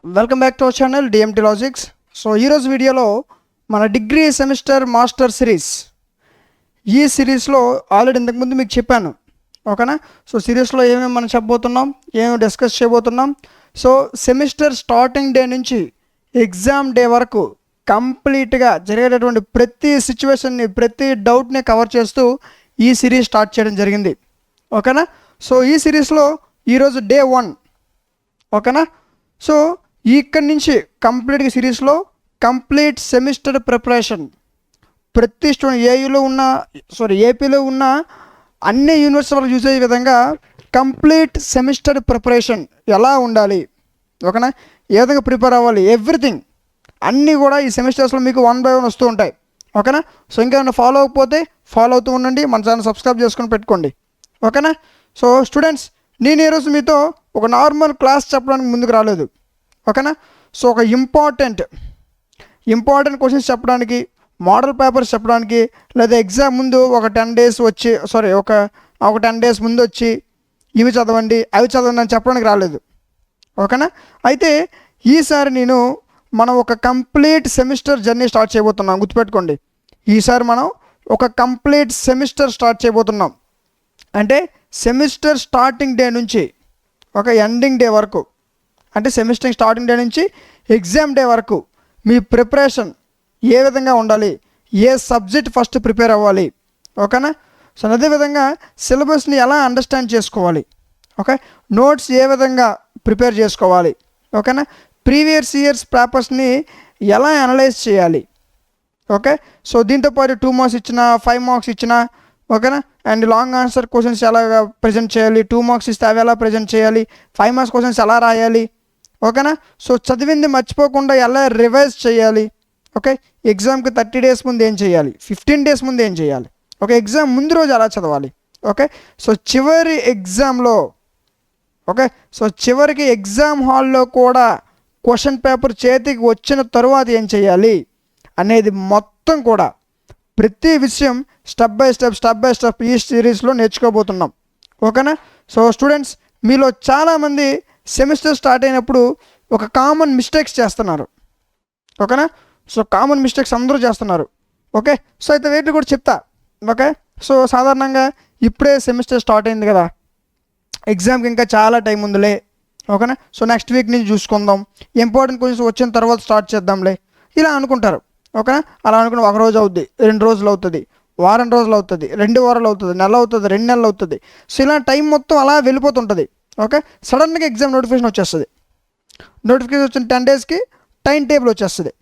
Welcome back to our channel DMT logics. So ఈరోజు వీడియోలో మన డిగ్రీ సెమిస్టర్ మాస్టర్ సిరీస్, ఈ సిరీస్లో ఆల్రెడీ ఇంతకుముందు మీకు చెప్పాను, ఓకేనా. సో సిరీస్లో ఏమేమి మనం చెప్పబోతున్నాం, ఏమేమి డిస్కస్ చేయబోతున్నాం. సో సెమిస్టర్ స్టార్టింగ్ డే నుంచి ఎగ్జామ్ డే వరకు కంప్లీట్గా జరిగేటటువంటి ప్రతి సిచ్యువేషన్ని, ప్రతి డౌట్ని కవర్ చేస్తూ ఈ సిరీస్ స్టార్ట్ చేయడం జరిగింది, ఓకేనా. సో ఈ సిరీస్లో ఈరోజు డే 1, ఓకేనా. సో ఇక్కడి నుంచి కంప్లీట్గా సిరీస్లో కంప్లీట్ సెమిస్టర్ ప్రిపరేషన్, ప్రతి స్టూడెంట్ ఏపీలో ఉన్న అన్ని యూనివర్సిటీలకు యూజ్ అయ్యే విధంగా కంప్లీట్ సెమిస్టర్ ప్రిపరేషన్ ఎలా ఉండాలి, ఓకేనా, ఏ విధంగా ప్రిపేర్ అవ్వాలి, ఎవ్రీథింగ్ అన్నీ కూడా ఈ సెమిస్టర్స్లో మీకు 1 by 1 వస్తూ ఉంటాయి, ఓకేనా. సో ఇంకేమైనా ఫాలో అవ్వకపోతే ఫాలో అవుతూ ఉండండి, మన ఛానల్ సబ్స్క్రైబ్ చేసుకొని పెట్టుకోండి, ఓకేనా. సో స్టూడెంట్స్, నేను ఈరోజు మీతో ఒక నార్మల్ క్లాస్ చెప్పడానికి ముందుకు రాలేదు, ఓకేనా. సో ఒక ఇంపార్టెంట్ క్వశ్చన్స్ చెప్పడానికి, మోడల్ పేపర్స్ చెప్పడానికి, లేదా ఎగ్జామ్ ముందు ఒక 10 days వచ్చి ఒక 10 days ముందు వచ్చి ఇవి చదవండి అవి చదవండి అని చెప్పడానికి రాలేదు, ఓకేనా. అయితే ఈసారి మనం ఒక కంప్లీట్ సెమిస్టర్ జర్నీ స్టార్ట్ చేయబోతున్నాం, గుర్తుపెట్టుకోండి. ఈసారి మనం ఒక కంప్లీట్ సెమిస్టర్ స్టార్ట్ చేయబోతున్నాం. అంటే సెమిస్టర్ స్టార్టింగ్ డే నుంచి ఒక ఎండింగ్ డే వరకు, అంటే సెమిస్టర్ స్టార్టింగ్ డే నుంచి ఎగ్జామ్ డే వరకు మీ ప్రిపరేషన్ ఏ విధంగా ఉండాలి, ఏ సబ్జెక్ట్ ఫస్ట్ ప్రిపేర్ అవ్వాలి, ఓకేనా. సో అదేవిధంగా సిలబస్ని ఎలా అండర్స్టాండ్ చేసుకోవాలి, ఓకే, నోట్స్ ఏ విధంగా ప్రిపేర్ చేసుకోవాలి, ఓకేనా, ప్రీవియస్ ఇయర్స్ పేపర్స్ని ఎలా అనలైజ్ చేయాలి, ఓకే. సో దీంతోపాటు 2 marks ఇచ్చినా 5 marks ఇచ్చినా, ఓకేనా, అండ్ లాంగ్ ఆన్సర్ క్వశ్చన్స్ ఎలా ప్రజెంట్ చేయాలి, 2 marks ఇస్తే అవి ఎలా ప్రజెంట్ చేయాలి, 5 marks క్వశ్చన్స్ ఎలా రాయాలి, ఓకేనా. సో చదివింది మర్చిపోకుండా ఎలా రివైజ్ చేయాలి, ఓకే. ఎగ్జామ్కి 30 days ముందు ఏం చేయాలి, 15 days ముందు ఏం చేయాలి, ఓకే, ఎగ్జామ్ ముందు రోజు ఎలా చదవాలి, ఓకే. సో చివరి ఎగ్జామ్లో, ఓకే, సో చివరికి ఎగ్జామ్ హాల్లో కూడా క్వశ్చన్ పేపర్ చేతికి వచ్చిన తరువాత ఏం చేయాలి అనేది మొత్తం కూడా ప్రతి విషయం స్టెప్ బై స్టెప్ ఈ సిరీస్లో నేర్చుకోబోతున్నాం, ఓకేనా. సో స్టూడెంట్స్, మీలో చాలామంది సెమిస్టర్ స్టార్ట్ అయినప్పుడు ఒక కామన్ మిస్టేక్స్ చేస్తున్నారు, ఓకేనా. సో కామన్ మిస్టేక్స్ అందరూ చేస్తున్నారు, ఓకే. సో అయితే వీటిని కూడా చెప్తా, ఓకే. సో సాధారణంగా ఇప్పుడే సెమిస్టర్ స్టార్ట్ అయింది కదా, ఎగ్జామ్కి ఇంకా చాలా టైం ఉందిలే, ఓకేనా. సో నెక్స్ట్ వీక్ నుంచి చూసుకుందాం, ఇంపార్టెంట్ క్వశ్చన్స్ వచ్చిన తర్వాత స్టార్ట్ చేద్దాంలే ఇలా అనుకుంటారు, ఓకేనా. అలా అనుకుని 1 రోజు అవుద్ది, 2 రోజులు అవుతుంది, వారం రోజులు అవుతుంది, 2 వారాలు అవుతుంది, నెల అవుతుంది, 2 నెలలు అవుతుంది. సో ఇలా టైం మొత్తం అలా వెళ్ళిపోతుంటుంది, ఓకే. సడన్గా ఎగ్జామ్ నోటిఫికేషన్ వచ్చేస్తుంది. నోటిఫికేషన్ వచ్చిన 10 daysకి టైం టేబుల్ వచ్చేస్తుంది,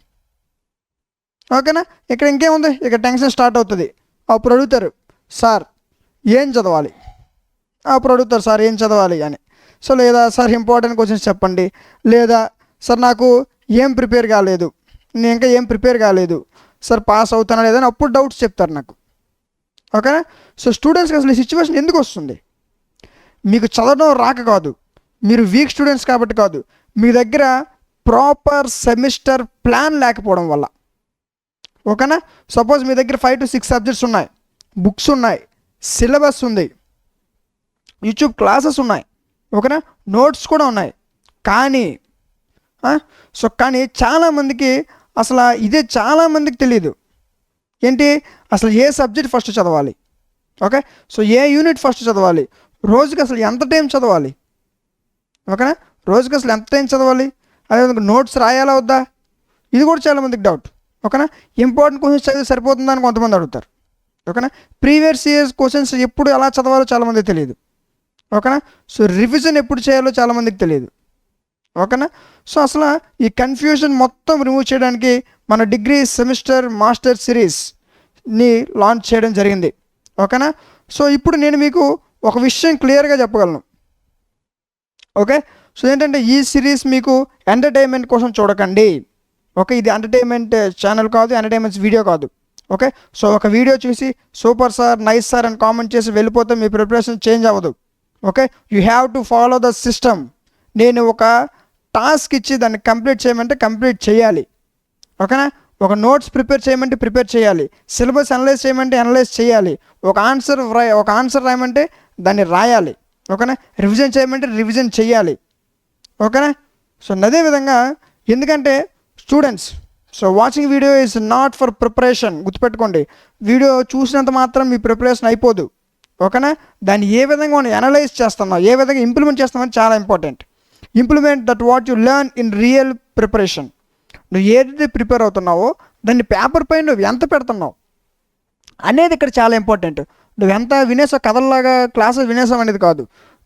ఓకేనా. ఇక్కడ ఇంకేముంది, ఇక్కడ టెన్షన్ స్టార్ట్ అవుతుంది. అప్పుడు అడుగుతారు, సార్ ఏం చదవాలి, అప్పుడు అడుగుతారు, సార్ ఏం చదవాలి అని. సో లేదా సార్ ఇంపార్టెంట్ క్వశ్చన్స్ చెప్పండి, లేదా సార్ నాకు ఏం ప్రిపేర్ కాలేదు, నేను ఇంకా ఏం ప్రిపేర్ కాలేదు, సార్ పాస్ అవుతానా లేదని అప్పుడు డౌట్స్ చెప్తారు నాకు, ఓకేనా. సో స్టూడెంట్స్కి అసలు ఈ సిచ్యువేషన్ ఎందుకు వస్తుంది, మీకు చదవడం రాక కాదు, మీరు వీక్ స్టూడెంట్స్ కాబట్టి కాదు, మీ దగ్గర ప్రాపర్ సెమిస్టర్ ప్లాన్ లేకపోవడం వల్ల, ఓకేనా. సపోజ్ మీ దగ్గర 5 to 6 సబ్జెక్ట్స్ ఉన్నాయి, బుక్స్ ఉన్నాయి, సిలబస్ ఉంది, యూట్యూబ్ క్లాసెస్ ఉన్నాయి, ఓకేనా, నోట్స్ కూడా ఉన్నాయి. కానీ చాలామందికి అసలు ఇదే చాలామందికి తెలియదు ఏంటి, అసలు ఏ సబ్జెక్ట్ ఫస్ట్ చదవాలి, ఓకే. సో ఏ యూనిట్ ఫస్ట్ చదవాలి, రోజుకి అసలు ఎంత టైం చదవాలి, ఓకేనా, రోజుకి అసలు ఎంత టైం చదవాలి, అదేవిధంగా నోట్స్ రాయాలా వద్దా, ఇది కూడా చాలామందికి డౌట్, ఓకేనా. ఇంపార్టెంట్ క్వశ్చన్స్ చదివి సరిపోతుందని కొంతమంది అడుగుతారు, ఓకేనా. ప్రీవియస్ ఇయర్స్ క్వశ్చన్స్ ఎప్పుడు ఎలా చదవాలో చాలామందికి తెలియదు, ఓకేనా. సో రివిజన్ ఎప్పుడు చేయాలో చాలామందికి తెలియదు, ఓకేనా. సో అసలు ఈ కన్ఫ్యూజన్ మొత్తం రిమూవ్ చేయడానికి మన డిగ్రీ సెమిస్టర్ మాస్టర్ సిరీస్ని లాంచ్ చేయడం జరిగింది, ఓకేనా. సో ఇప్పుడు నేను మీకు ఒక విషయం క్లియర్గా చెప్పగలను, ఓకే. సో ఏంటంటే ఈ సిరీస్ మీకు ఎంటర్టైన్మెంట్ కోసం చూడకండి, ఓకే. ఇది ఎంటర్టైన్మెంట్ ఛానల్ కాదు, ఎంటర్టైన్మెంట్స్ వీడియో కాదు, ఓకే. సో ఒక వీడియో చూసి సూపర్ సార్, నైస్ సార్ అని కామెంట్ చేసి వెళ్ళిపోతే మీ ప్రిపరేషన్ చేంజ్ అవ్వదు, okay. You have to follow the system. నేను ఒక టాస్క్ ఇచ్చి దాన్ని కంప్లీట్ చేయమంటే కంప్లీట్ చేయాలి, ఓకేనా. ఒక నోట్స్ ప్రిపేర్ చేయమంటే ప్రిపేర్ చేయాలి, సిలబస్ అనలైజ్ చేయమంటే అనలైజ్ చేయాలి, ఒక ఆన్సర్ రాయమంటే దాన్ని రాయాలి, ఓకేనా. రివిజన్ చేయమంటే రివిజన్ చేయాలి, ఓకేనా. సో అదేవిధంగా ఎందుకంటే students, so watching video is not for preparation. గుర్తుపెట్టుకోండి, వీడియో చూసినంత మాత్రం మీ ప్రిపరేషన్ అయిపోదు. ఓకేనా? దాన్ని ఏ విధంగా మనం అనలైజ్ చేస్తున్నాం, ఏ విధంగా ఇంప్లిమెంట్ చేస్తామని చాలా important. Implement that what you learn in real preparation. నువ్వు ఏదైతే ప్రిపేర్ అవుతున్నావో దాన్ని పేపర్ పైన నువ్వు ఎంత పెడుతున్నావు అనేది ఇక్కడ చాలా ఇంపార్టెంట్. నువ్వు ఎంత వినేసావు, కథల్లాగా క్లాసెస్ వినేసావు అనేది కాదు,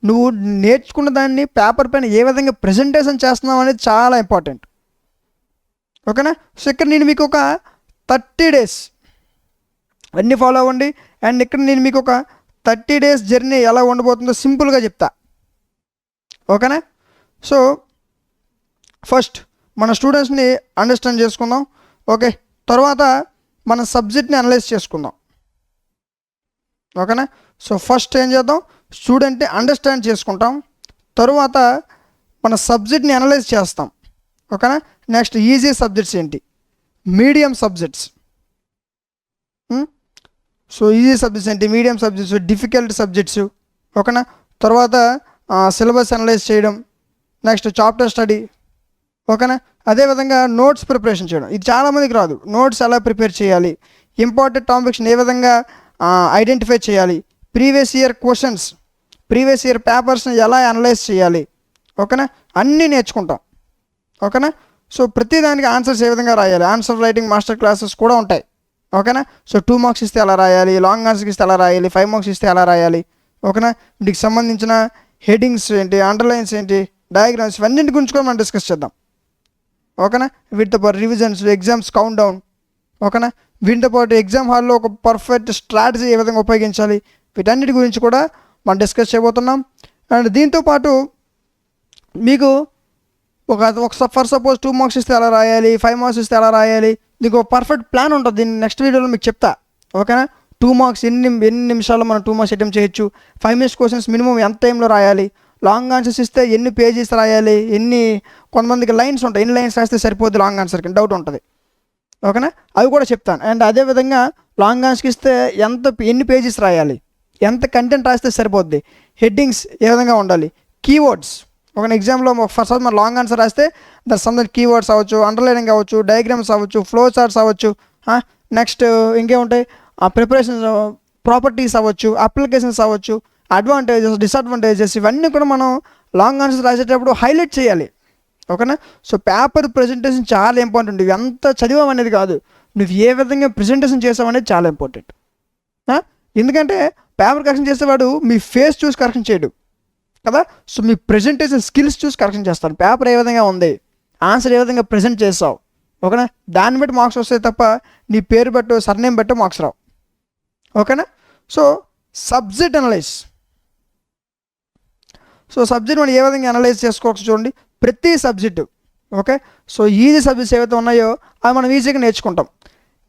నువ్వు నేర్చుకున్న దాన్ని పేపర్ పైన ఏ విధంగా ప్రజెంటేషన్ చేస్తున్నావు అనేది చాలా ఇంపార్టెంట్. ఓకేనా? సో ఇక్కడ నేను మీకు ఒక 30 days అన్నీ ఫాలో అవ్వండి. అండ్ ఇక్కడ నేను మీకు ఒక 30 days జర్నీ ఎలా ఉండబోతుందో సింపుల్గా చెప్తా. ఓకేనా? సో ఫస్ట్ మన స్టూడెంట్స్ని అండర్స్టాండ్ చేసుకుందాం. ఓకే, తర్వాత మన సబ్జెక్ట్ని అనలైజ్ చేసుకుందాం. ఓకేనా? సో ఫస్ట్ ఏం చేద్దాం, స్టూడెంట్ని అండర్స్టాండ్ చేసుకుంటాం, తరువాత మన సబ్జెక్ట్ని అనలైజ్ చేస్తాం. ఓకేనా? నెక్స్ట్ ఈజీ సబ్జెక్ట్స్ ఏంటి, medium subjects, so easy subjects ఏంటి, మీడియం సబ్జెక్ట్స్, డిఫికల్ట్ సబ్జెక్ట్స్. ఓకేనా? తర్వాత సిలబస్ అనలైజ్ చేయడం, నెక్స్ట్ చాప్టర్ స్టడీ. ఓకేనా? అదేవిధంగా నోట్స్ ప్రిపరేషన్ చేయడం, ఇది చాలామందికి రాదు. నోట్స్ ఎలా ప్రిపేర్ చేయాలి, ఇంపార్టెంట్ టాపిక్స్ని ఏ విధంగా ఐడెంటిఫై చేయాలి, previous year questions, previous year పేపర్స్ని ఎలా అనలైజ్ చేయాలి. ఓకేనా? అన్నీ నేర్చుకుంటాం. ఓకేనా? సో ప్రతి దానికి ఆన్సర్స్ ఏ విధంగా రాయాలి, ఆన్సర్ రైటింగ్ మాస్టర్ క్లాసెస్ కూడా ఉంటాయి. ఓకేనా? సో 2 marks ఇస్తే ఎలా రాయాలి, లాంగ్ ఆన్సర్కి ఇస్తే ఎలా రాయాలి, 5 marks ఇస్తే ఎలా రాయాలి. ఓకేనా? వీటికి సంబంధించిన హెడ్డింగ్స్ ఏంటి, అండర్లైన్స్ ఏంటి, డయాగ్రామ్స్, ఇవన్నింటి గురించి కూడా మనం డిస్కస్ చేద్దాం. ఓకేనా? వీటితో పాటు రివిజన్స్, ఎగ్జామ్స్ కౌంట్ డౌన్. ఓకేనా? వీటితో పాటు ఎగ్జామ్ హాల్లో ఒక పర్ఫెక్ట్ స్ట్రాటజీ ఏ విధంగా ఉపయోగించాలి, వీటన్నిటి గురించి కూడా మనం డిస్కస్ చేయబోతున్నాం. అండ్ దీంతోపాటు మీకు ఒక ఫర్ సపోజ్ 2 marks ఇస్తే ఎలా రాయాలి, 5 marks ఇస్తే ఎలా రాయాలి, దీనికి ఒక పర్ఫెక్ట్ ప్లాన్ ఉంటుంది. దీన్ని నెక్స్ట్ వీడియోలో మీకు చెప్తా. ఓకేనా? 2 marks ఎన్ని నిమిషాల్లో మనం 2 marks అటెంప్ట్ చేయొచ్చు, 5 minutes క్వశ్చన్స్ మినిమం ఎంత టైంలో రాయాలి, లాంగ్ ఆన్సర్స్ ఇస్తే ఎన్ని పేజెస్ రాయాలి, కొంతమందికి లైన్స్ ఉంటాయి, ఎన్ని లైన్స్ రాస్తే సరిపోద్ది లాంగ్ ఆన్సర్కి డౌట్ ఉంటుంది. ఓకేనా? అవి కూడా చెప్తాను. అండ్ అదేవిధంగా లాంగ్ ఆన్సర్కి ఇస్తే ఎన్ని పేజెస్ రాయాలి, ఎంత కంటెంట్ రాస్తే సరిపోద్ది, హెడ్డింగ్స్ ఏ విధంగా ఉండాలి, కీవర్డ్స్. ఒక ఎగ్జామ్లో ఫస్ట్ మనం లాంగ్ ఆన్సర్ రాస్తే దాని సంబంధించిన కీవర్డ్స్ అవ్వచ్చు, అండర్లైనింగ్ అవ్వచ్చు, డయాగ్రామ్స్ అవ్వచ్చు, ఫ్లో చార్ట్స్ అవ్వచ్చు, నెక్స్ట్ ఇంకేముంటాయి, ప్రిపరేషన్స్, ప్రాపర్టీస్ అవ్వచ్చు, అప్లికేషన్స్ అవ్వచ్చు, అడ్వాంటేజెస్, డిసడ్వాంటేజెస్, ఇవన్నీ కూడా మనం లాంగ్ ఆన్సర్స్ రాసేటప్పుడు హైలైట్ చేయాలి. ఓకేనా? సో పేపర్ ప్రజెంటేషన్ చాలా ఇంపార్టెంట్. నువ్వు ఎంత చదివావు అనేది కాదు, నువ్వు ఏ విధంగా ప్రజెంటేషన్ చేసావు అనేది చాలా ఇంపార్టెంట్. ఎందుకంటే పేపర్ కరెక్షన్ చేసేవాడు మీ ఫేస్ చూసి కరెక్షన్ చేయడు కదా. సో మీ ప్రజెంటేషన్ స్కిల్స్ చూసి కరెక్షన్ చేస్తాను. పేపర్ ఏ విధంగా ఉంది, ఆన్సర్ ఏ విధంగా ప్రజెంట్ చేసావు. ఓకేనా? దాన్ని బట్టి మార్క్స్ వస్తాయి తప్ప నీ పేరు బట్టు, సర్నేమ్ బట్టు మార్క్స్ రావు. ఓకేనా? So subject analyse. So subject మనం ఏ విధంగా అనలైజ్ చేసుకోవచ్చు చూడండి, ప్రతి subject. Okay? So easy subjects ఏవైతే ఉన్నాయో అవి మనం ఈజీగా నేర్చుకుంటాం.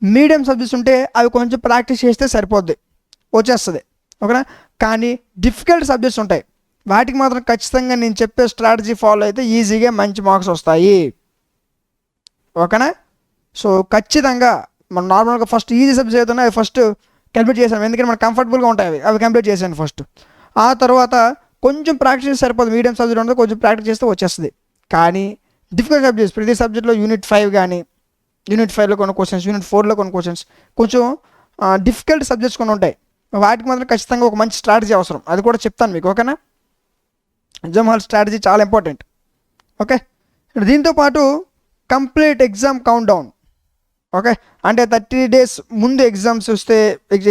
మీడియం సబ్జెక్ట్స్ ఉంటే అవి కొంచెం ప్రాక్టీస్ చేస్తే సరిపోద్ది, వచ్చేస్తుంది. ఓకేనా? కానీ డిఫికల్ట్ సబ్జెక్ట్స్ ఉంటాయి, వాటికి మాత్రం ఖచ్చితంగా నేను చెప్పే స్ట్రాటజీ ఫాలో అయితే ఈజీగా మంచి మార్క్స్ వస్తాయి. ఓకేనా? సో ఖచ్చితంగా మనం నార్మల్గా ఫస్ట్ ఈజీ సబ్జెక్ట్స్ ఏదైతే అవి ఫస్ట్ కంప్లీట్ చేశాను, ఎందుకంటే మనకు కంఫర్టబుల్గా ఉంటాయి, అవి కంప్లీట్ చేశాను ఫస్ట్. ఆ తర్వాత కొంచెం ప్రాక్టీస్ సరిపోతుంది, మీడియం సబ్జెక్ట్ ఉంటుంది, కొంచెం ప్రాక్టీస్ చేస్తే వచ్చేస్తుంది. కానీ డిఫికల్ట్ సబ్జెక్ట్స్ ప్రతి సబ్జెక్ట్లో యూనిట్ 5 కానీ, యూనిట్ 5లో కొన్ని క్వశ్చన్స్, యూనిట్ 4లో కొన్ని క్వశ్చన్స్, కొంచెం డిఫికల్ట్ సబ్జెక్ట్స్ కొన్ని ఉంటాయి, వాటికి మాత్రం ఖచ్చితంగా ఒక మంచి స్ట్రాటజీ అవసరం. అది కూడా చెప్తాను మీకు. ఓకేనా? ఎగ్జామ్ హాల్ స్ట్రాటజీ చాలా ఇంపార్టెంట్. ఓకే? దీంతోపాటు complete exam count down. Okay? అంటే 30 days ముందు ఎగ్జామ్స్ వస్తే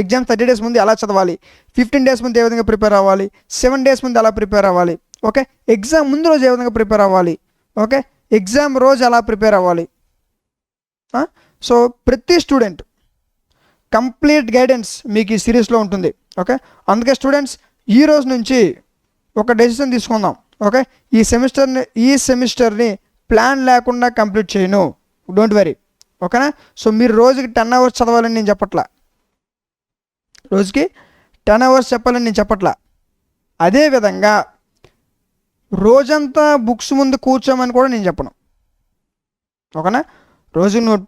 ఎగ్జామ్స్ 30 days ముందు ఎలా చదవాలి, 15 days ముందు ఏ విధంగా ప్రిపేర్ అవ్వాలి, 7 days ముందు ఎలా ప్రిపేర్ అవ్వాలి. ఓకే? ఎగ్జామ్ ముందు రోజు ఏ విధంగా ప్రిపేర్ అవ్వాలి. ఓకే? ఎగ్జామ్ రోజు ఎలా ప్రిపేర్ అవ్వాలి. సో ప్రతి స్టూడెంట్ కంప్లీట్ గైడెన్స్ మీకు ఈ సిరీస్లో ఉంటుంది. ఓకే? అందుకే స్టూడెంట్స్ ఈ రోజు నుంచి ఒక డెసిషన్ తీసుకుందాం. ఓకే? ఈ సెమిస్టర్ని ప్లాన్ లేకుండా కంప్లీట్ చేయను, డోంట్ వరీ. ఓకేనా? సో మీరు రోజుకి 10 hours చదవాలని నేను చెప్పట్లా, రోజుకి 10 hours చెప్పాలని నేను చెప్పట్లా. అదేవిధంగా రోజంతా బుక్స్ ముందు కూర్చోమని కూడా నేను చెప్పను. ఓకేనా? రోజు నువ్వు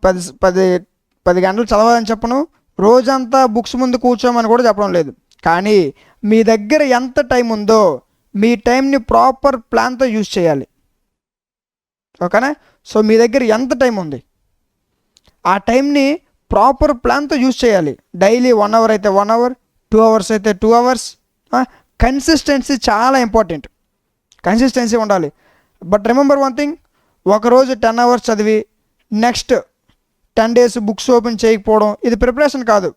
10 గంటలు చదవాలని చెప్పను, రోజంతా బుక్స్ ముందు కూర్చోమని కూడా చెప్పడం లేదు. కానీ మీ దగ్గర ఎంత టైం ఉందో మీ టైంని ప్రాపర్ ప్లాన్తో యూజ్ చేయాలి. ఓకేనా. సో మీ దగ్గర ఎంత టైం ఉంది, ఆ టైంని ప్రాపర్ ప్లాన్తో యూజ్ చేయాలి. డైలీ 1 అవర్ అయితే 1 అవర్, 2 అవర్స్ అయితే 2 అవర్స్. కన్సిస్టెన్సీ చాలా ఇంపార్టెంట్, కన్సిస్టెన్సీ ఉండాలి. బట్ రిమెంబర్ వన్ థింగ్, ఒకరోజు 10 అవర్స్ చదివి నెక్స్ట్ 10 డేస్ బుక్స్ ఓపెన్ చేయకపోవడం ఇది ప్రిపరేషన్ కాదు.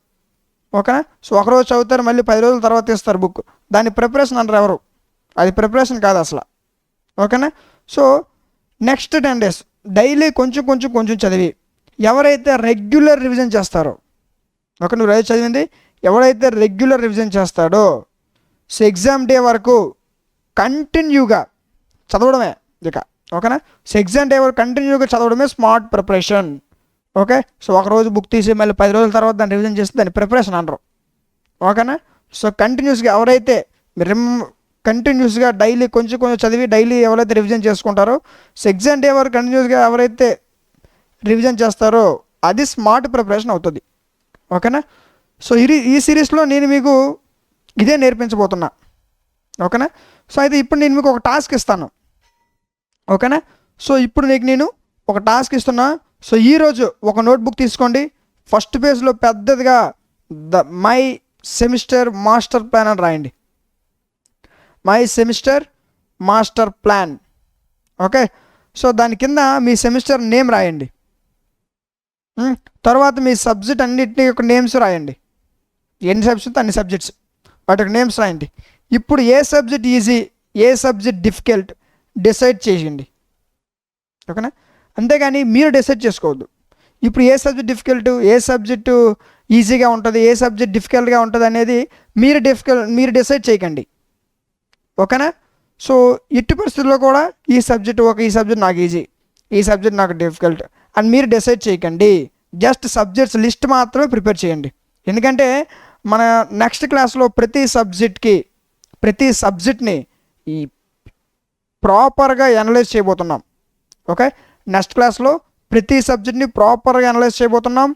ఓకేనా. సో ఒకరోజు చదువుతారు, మళ్ళీ 10 రోజుల తర్వాత ఇస్తారు బుక్, దాన్ని ప్రిపరేషన్ అంటారు ఎవరు, అది ప్రిపరేషన్ కాదు అసలు. ఓకేనా. సో నెక్స్ట్ 10 డేస్ డైలీ కొంచెం కొంచెం కొంచెం చదివి ఎవరైతే రెగ్యులర్ రివిజన్ చేస్తారో, ఒక నువ్వు రోజు చదివింది ఎవరైతే రెగ్యులర్ రివిజన్ చేస్తాడో, సో ఎగ్జామ్ డే వరకు కంటిన్యూగా చదవడమే ఇక. ఓకేనా. సో ఎగ్జామ్ డే వరకు కంటిన్యూగా చదవడమే స్మార్ట్ ప్రిపరేషన్. ఓకే. సో ఒకరోజు బుక్ తీసి మళ్ళీ 10 రోజుల తర్వాత దాన్ని రివిజన్ చేస్తే దాన్ని ప్రిపరేషన్ అనరు. ఓకేనా. సో కంటిన్యూస్గా ఎవరైతే కంటిన్యూస్గా డైలీ కొంచెం కొంచెం చదివి డైలీ ఎవరైతే రివిజన్ చేసుకుంటారో, సో ఎగ్జామ్ డే వరకు కంటిన్యూస్గా ఎవరైతే రివిజన్ చేస్తారో అది స్మార్ట్ ప్రిపరేషన్ అవుతుంది. ఓకేనా. సో ఈ సిరీస్లో నేను మీకు ఇదే నేర్పించబోతున్నా. ఓకేనా. సో అయితే ఇప్పుడు నేను మీకు ఒక టాస్క్ ఇస్తాను. ఓకేనా. సో ఇప్పుడు నేను ఒక టాస్క్ ఇస్తున్నా. సో ఈరోజు ఒక నోట్బుక్ తీసుకోండి, ఫస్ట్ పేజ్లో పెద్దదిగా మై సెమిస్టర్ మాస్టర్ ప్లాన్ అని రాయండి. My semester master plan. Okay. So దాని కింద మీ సెమిస్టర్ నేమ్ రాయండి. తర్వాత మీ సబ్జెక్ట్ అన్నింటినీ యొక్క నేమ్స్ రాయండి. ఎన్ని సబ్జెక్ట్స్ అన్ని సబ్జెక్ట్స్ వాటికి నేమ్స్ రాయండి. ఇప్పుడు ఏ సబ్జెక్ట్ ఈజీ, ఏ సబ్జెక్ట్ డిఫికల్ట్ డిసైడ్ చేయండి. ఓకేనా. అంతేగాని మీరు డిసైడ్ చేసుకోవద్దు. ఇప్పుడు ఏ సబ్జెక్ట్ డిఫికల్ట్, ఏ సబ్జెక్టు ఈజీగా ఉంటుంది, ఏ సబ్జెక్ట్ డిఫికల్ట్గా ఉంటుంది అనేది మీరు డిసైడ్ చేయకండి. ఓకేనా. సో ఎట్టి పరిస్థితుల్లో కూడా ఈ సబ్జెక్ట్ నాకు ఈజీ, ఈ సబ్జెక్ట్ నాకు డిఫికల్ట్ అని మీరు డిసైడ్ చేయకండి. జస్ట్ సబ్జెక్ట్స్ లిస్ట్ మాత్రమే ప్రిపేర్ చేయండి. ఎందుకంటే మన నెక్స్ట్ క్లాస్లో ప్రతి సబ్జెక్ట్ని ఈ ప్రాపర్గా అనలైజ్ చేయబోతున్నాం. ఓకే. నెక్స్ట్ క్లాస్లో ప్రతి సబ్జెక్ట్ని ప్రాపర్గా అనలైజ్ చేయబోతున్నాం.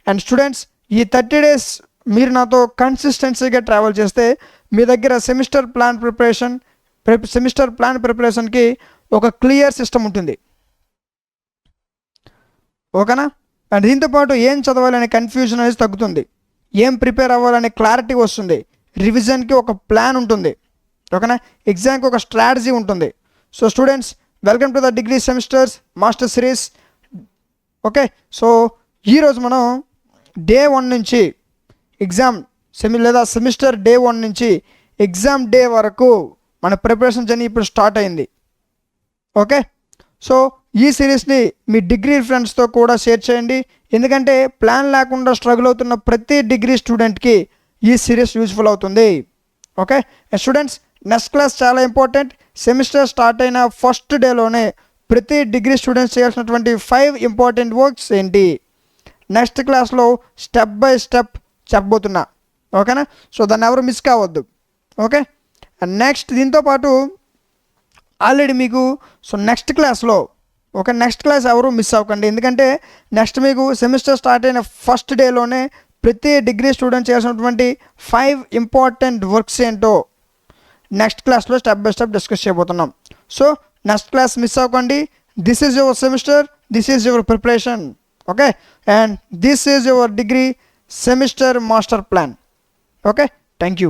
అండ్ స్టూడెంట్స్, ఈ 30 డేస్ మీరు నాతో కన్సిస్టెన్సీగా ట్రావెల్ చేస్తే మీ దగ్గర సెమిస్టర్ ప్లాన్ ప్రిపరేషన్కి ఒక క్లియర్ సిస్టమ్ ఉంటుంది. ఓకేనా. అండ్ దీంతోపాటు ఏం చదవాలనే కన్ఫ్యూజన్ అనేది తగ్గుతుంది, ఏం ప్రిపేర్ అవ్వాలనే క్లారిటీ వస్తుంది, రివిజన్కి ఒక ప్లాన్ ఉంటుంది. ఓకేనా. ఎగ్జామ్కి ఒక స్ట్రాటజీ ఉంటుంది. So students, welcome to the degree semesters master series. Okay. So ఈరోజు మనం డే 1 నుంచి సెమిస్టర్ డే 1 నుంచి ఎగ్జామ్ డే వరకు మన ప్రిపరేషన్ జర్నీ ఇప్పుడు స్టార్ట్ అయింది. ఓకే. సో ఈ సిరీస్ని మీ డిగ్రీ ఫ్రెండ్స్తో కూడా షేర్ చేయండి. ఎందుకంటే ప్లాన్ లేకుండా స్ట్రగుల్ అవుతున్న ప్రతి డిగ్రీ స్టూడెంట్కి ఈ సిరీస్ యూజ్ఫుల్ అవుతుంది. ఓకే. స్టూడెంట్స్, నెక్స్ట్ క్లాస్ చాలా ఇంపార్టెంట్. సెమిస్టర్ స్టార్ట్ అయిన ఫస్ట్ డేలోనే ప్రతి డిగ్రీ స్టూడెంట్స్ చేయాల్సినటువంటి 5 ఇంపార్టెంట్ వర్క్స్ ఏంటి నెక్స్ట్ క్లాస్లో స్టెప్ బై స్టెప్ చెప్పబోతున్నా. ఓకేనా. సో దాన్ని ఎవరు మిస్ కావద్దు. ఓకే. అండ్ నెక్స్ట్ దీంతోపాటు ఆల్రెడీ మీకు నెక్స్ట్ క్లాస్ ఎవరు మిస్ అవ్వకండి. ఎందుకంటే నెక్స్ట్ మీకు సెమిస్టర్ స్టార్ట్ అయిన ఫస్ట్ డేలోనే ప్రతి డిగ్రీ స్టూడెంట్ చేయాల్సినటువంటి 5 ఇంపార్టెంట్ వర్క్స్ ఏంటో నెక్స్ట్ క్లాస్లో స్టెప్ బై స్టెప్ డిస్కస్ చేయబోతున్నాం. సో నెక్స్ట్ క్లాస్ మిస్ అవ్వకండి. This is your semester, this is your preparation. Okay. And this is your degree semester master plan. Okay. Thank you.